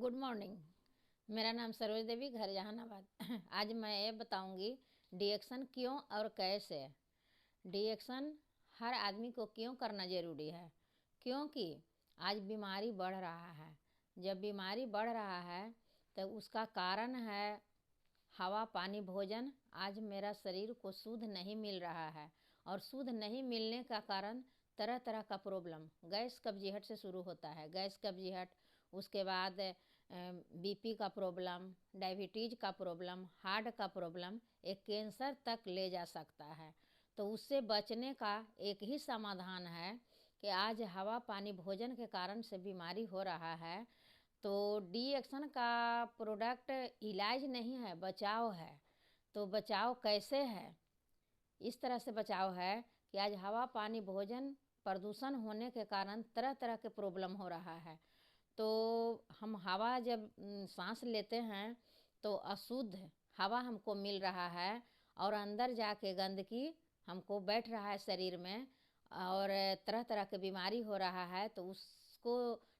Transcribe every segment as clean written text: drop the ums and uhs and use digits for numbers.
Good morning. मेरा नाम सरोज देवी, घर जहानाबाद। आज मैं ये बताऊंगी डिएक्शन क्यों और कैसे। डिएक्शन हर आदमी को क्यों करना ज़रूरी है, क्योंकि आज बीमारी बढ़ रहा है। जब बीमारी बढ़ रहा है तो उसका कारण है हवा, पानी, भोजन। आज मेरा शरीर को शुद्ध नहीं मिल रहा है, और शुद्ध नहीं मिलने का कारण तरह तरह का प्रॉब्लम, गैस कब्जियत से शुरू होता है। गैस कब्जियत, उसके बाद बीपी का प्रॉब्लम, डायबिटीज़ का प्रॉब्लम, हार्ट का प्रॉब्लम, एक कैंसर तक ले जा सकता है। तो उससे बचने का एक ही समाधान है कि आज हवा, पानी, भोजन के कारण से बीमारी हो रहा है। तो डिएक्शन का प्रोडक्ट इलाज नहीं है, बचाव है। तो बचाव कैसे है? इस तरह से बचाव है कि आज हवा, पानी, भोजन, प्रदूषण होने के कारण तरह तरह के प्रॉब्लम हो रहा है। तो हम हवा जब सांस लेते हैं तो अशुद्ध हवा हमको मिल रहा है, और अंदर जाके गंदगी हमको बैठ रहा है शरीर में, और तरह तरह के बीमारी हो रहा है। तो उसको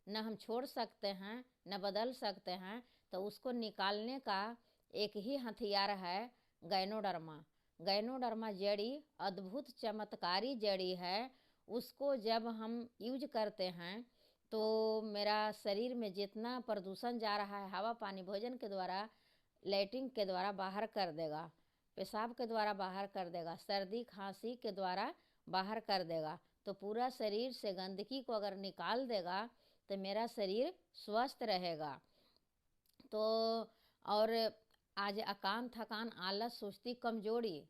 न हम छोड़ सकते हैं न बदल सकते हैं। तो उसको निकालने का एक ही हथियार है गैनोडर्मा। गैनोडर्मा जड़ी अद्भुत चमत्कारी जड़ी है। उसको जब हम यूज करते हैं तो मेरा शरीर में जितना प्रदूषण जा रहा है हवा, पानी, भोजन के द्वारा, लैट्रिन के द्वारा बाहर कर देगा, पेशाब के द्वारा बाहर कर देगा, सर्दी खांसी के द्वारा बाहर कर देगा। तो पूरा शरीर से गंदगी को अगर निकाल देगा तो मेरा शरीर स्वस्थ रहेगा। तो और आज अकान, थकान, आलस, सुस्ती, कमजोरी,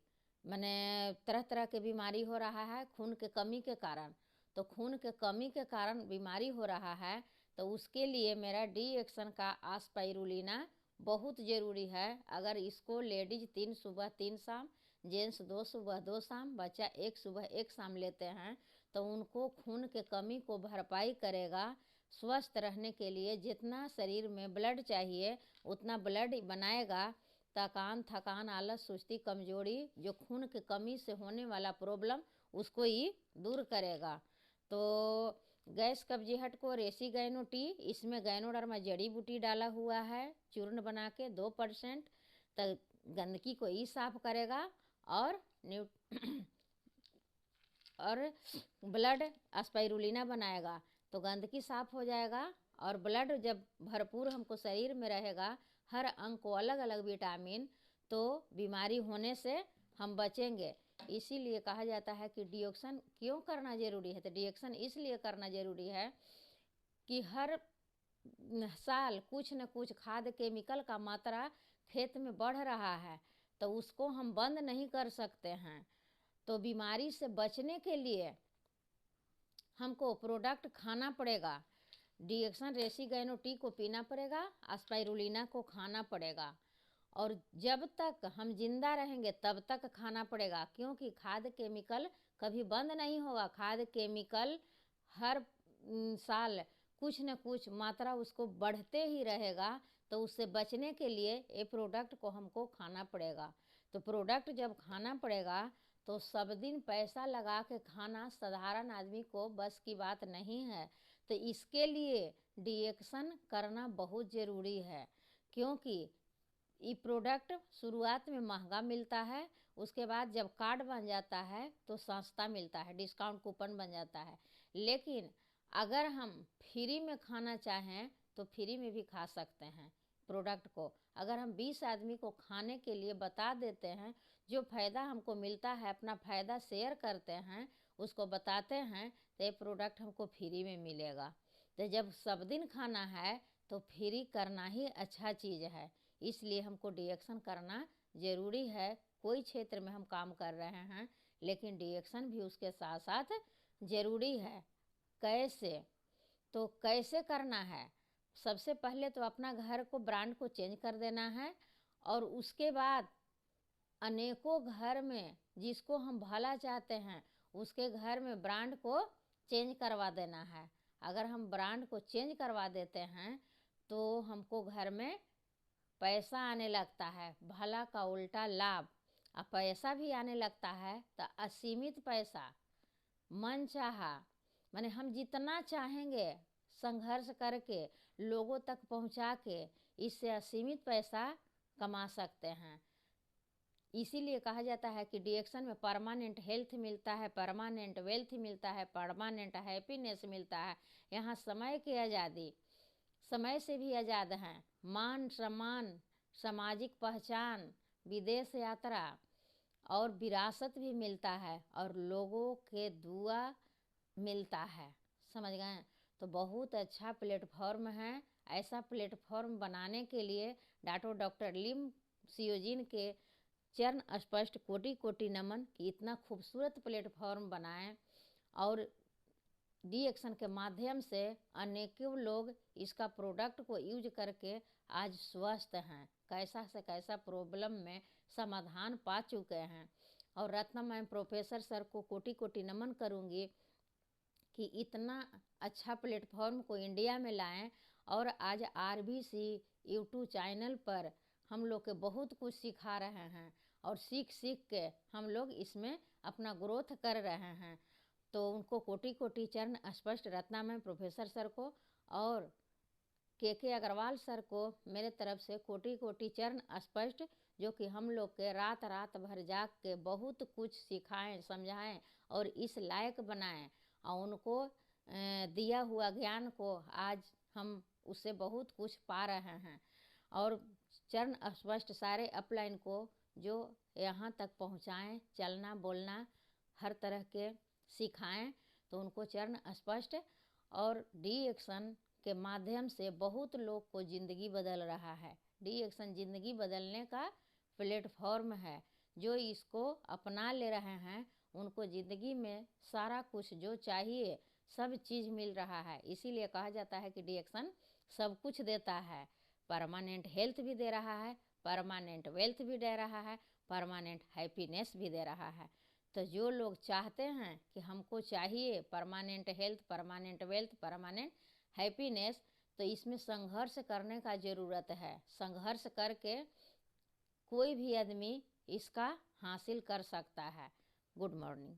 माने तरह तरह के बीमारी हो रहा है खून के कमी के कारण। तो खून के कमी के कारण बीमारी हो रहा है, तो उसके लिए मेरा डिएक्शन का आस्पाइरुलिना बहुत ज़रूरी है। अगर इसको लेडीज 3 सुबह 3 शाम, जेंट्स 2 सुबह 2 शाम, बच्चा 1 सुबह 1 शाम लेते हैं तो उनको खून के कमी को भरपाई करेगा। स्वस्थ रहने के लिए जितना शरीर में ब्लड चाहिए उतना ब्लड बनाएगा। थकान, आलस, सुस्ती, कमजोरी, जो खून की कमी से होने वाला प्रॉब्लम, उसको ही दूर करेगा। तो गैस कब्जियत को रेसीगैनो टी, इसमें गैनोडर्मा जड़ी बूटी डाला हुआ है, चूर्ण बना के 2%। तो गंदगी को ही साफ करेगा और और ब्लड स्पाइरुलिना बनाएगा। तो गंदगी साफ हो जाएगा, और ब्लड जब भरपूर हमको शरीर में रहेगा, हर अंग को अलग अलग विटामिन, तो बीमारी होने से हम बचेंगे। इसीलिए कहा जाता है कि डिएक्शन क्यों करना ज़रूरी है। तो डिएक्शन इसलिए करना ज़रूरी है कि हर साल कुछ न कुछ खाद केमिकल का मात्रा खेत में बढ़ रहा है, तो उसको हम बंद नहीं कर सकते हैं। तो बीमारी से बचने के लिए हमको प्रोडक्ट खाना पड़ेगा। डिएक्शन रेसीगैनो टी को पीना पड़ेगा, स्पाइरुलिना को खाना पड़ेगा, और जब तक हम जिंदा रहेंगे तब तक खाना पड़ेगा। क्योंकि खाद केमिकल कभी बंद नहीं होगा। खाद केमिकल हर साल कुछ न कुछ मात्रा उसको बढ़ते ही रहेगा। तो उससे बचने के लिए ये प्रोडक्ट को हमको खाना पड़ेगा। तो प्रोडक्ट जब खाना पड़ेगा तो सब दिन पैसा लगा के खाना साधारण आदमी को बस की बात नहीं है। तो इसके लिए डिएक्शन करना बहुत ज़रूरी है। क्योंकि ये प्रोडक्ट शुरुआत में महंगा मिलता है, उसके बाद जब कार्ड बन जाता है तो सस्ता मिलता है, डिस्काउंट कूपन बन जाता है। लेकिन अगर हम फ्री में खाना चाहें तो फ्री में भी खा सकते हैं प्रोडक्ट को। अगर हम 20 आदमी को खाने के लिए बता देते हैं, जो फ़ायदा हमको मिलता है अपना फ़ायदा शेयर करते हैं, उसको बताते हैं, तो ये प्रोडक्ट हमको फ्री में मिलेगा। तो जब सब दिन खाना है तो फ्री करना ही अच्छा चीज़ है। इसलिए हमको डिएक्शन करना ज़रूरी है। कोई क्षेत्र में हम काम कर रहे हैं लेकिन डिएक्शन भी उसके साथ साथ ज़रूरी है। कैसे? तो कैसे करना है? सबसे पहले तो अपना घर को, ब्रांड को चेंज कर देना है, और उसके बाद अनेकों घर में जिसको हम भला चाहते हैं उसके घर में ब्रांड को चेंज करवा देना है। अगर हम ब्रांड को चेंज करवा देते हैं तो हमको घर में पैसा आने लगता है, भला का उल्टा लाभ। और पैसा भी आने लगता है तो असीमित पैसा, मन चाहा, माने हम जितना चाहेंगे संघर्ष करके लोगों तक पहुंचा के इससे असीमित पैसा कमा सकते हैं। इसीलिए कहा जाता है कि डिएक्शन में परमानेंट हेल्थ मिलता है, परमानेंट वेल्थ मिलता है, परमानेंट हैप्पीनेस मिलता है। यहाँ समय की आज़ादी, समय से भी आज़ाद हैं, मान सम्मान, सामाजिक पहचान, विदेश यात्रा और विरासत भी मिलता है और लोगों के दुआ मिलता है। समझ गए? तो बहुत अच्छा प्लेटफॉर्म है। ऐसा प्लेटफॉर्म बनाने के लिए डॉक्टर लिम सियोजिन के चरण स्पष्ट कोटि कोटि नमन कि इतना खूबसूरत प्लेटफॉर्म बनाएं और डिएक्शन के माध्यम से अनेकों लोग इसका प्रोडक्ट को यूज करके आज स्वस्थ हैं, कैसा से कैसा प्रॉब्लम में समाधान पा चुके हैं। और रत्नमय प्रोफेसर सर को कोटि कोटि नमन करूँगी कि इतना अच्छा प्लेटफॉर्म को इंडिया में लाएं और आज RBC यूट्यूब चैनल पर हम लोग के बहुत कुछ सिखा रहे हैं और सीख सीख के हम लोग इसमें अपना ग्रोथ कर रहे हैं। तो उनको कोटि कोटि चरण स्पष्ट रत्नामय प्रोफेसर सर को और के अग्रवाल सर को मेरे तरफ से कोटि कोटि चरण स्पष्ट, जो कि हम लोग के रात रात भर जाग के बहुत कुछ सिखाएं, समझाएं और इस लायक बनाएं और उनको दिया हुआ ज्ञान को आज हम उससे बहुत कुछ पा रहे हैं। और चरण स्पष्ट सारे अपलाइन को जो यहाँ तक पहुँचाएं, चलना बोलना हर तरह के सिखाएं, तो उनको चरण स्पष्ट। और डिएक्शन के माध्यम से बहुत लोग को ज़िंदगी बदल रहा है। डिएक्शन ज़िंदगी बदलने का प्लेटफॉर्म है। जो इसको अपना ले रहे हैं उनको ज़िंदगी में सारा कुछ जो चाहिए सब चीज़ मिल रहा है। इसीलिए कहा जाता है कि डिएक्शन सब कुछ देता है, परमानेंट हेल्थ भी दे रहा है, परमानेंट वेल्थ भी दे रहा है, परमानेंट हैप्पीनेस भी दे रहा है। तो जो लोग चाहते हैं कि हमको चाहिए permanent health, permanent wealth, permanent happiness, तो इसमें संघर्ष करने का ज़रूरत है। संघर्ष करके कोई भी आदमी इसका हासिल कर सकता है। Good morning.